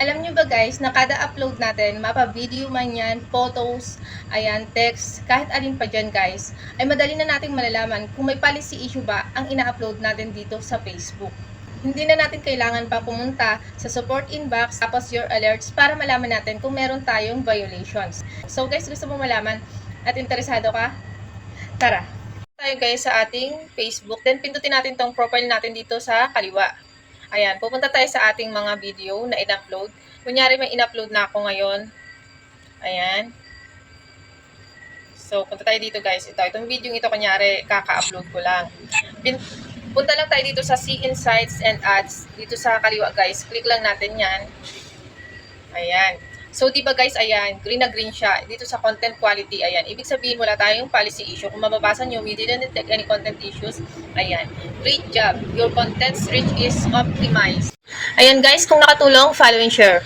Alam nyo ba guys, na kada upload natin, mapa video man yan, photos, ayan, text, kahit alin pa dyan guys, ay madali na nating malalaman kung may policy issue ba ang ina-upload natin dito sa Facebook. Hindi na natin kailangan pa pumunta sa support inbox tapos your alerts para malaman natin kung meron tayong violations. So guys, gusto mo malaman at interesado ka? Tara! Tayo guys sa ating Facebook, then pindutin natin tong profile natin dito sa kaliwa. Ayan, pupunta tayo sa ating mga video na in-upload. Kunyari may in-upload na ako ngayon. Ayan. So, punta tayo dito guys. Itong video ito kunyari, kaka-upload ko lang. Punta lang tayo dito sa See Insights and Ads. Dito sa kaliwa guys. Click lang natin yan. Ayan. So, di ba guys, ayan, green na green siya. Dito sa content quality, ayan. Ibig sabihin, wala tayong policy issue. Kung mababasa nyo, we didn't detect any content issues. Ayan. Great job. Your content's reach is optimized. Ayan guys, kung nakatulong, follow and share.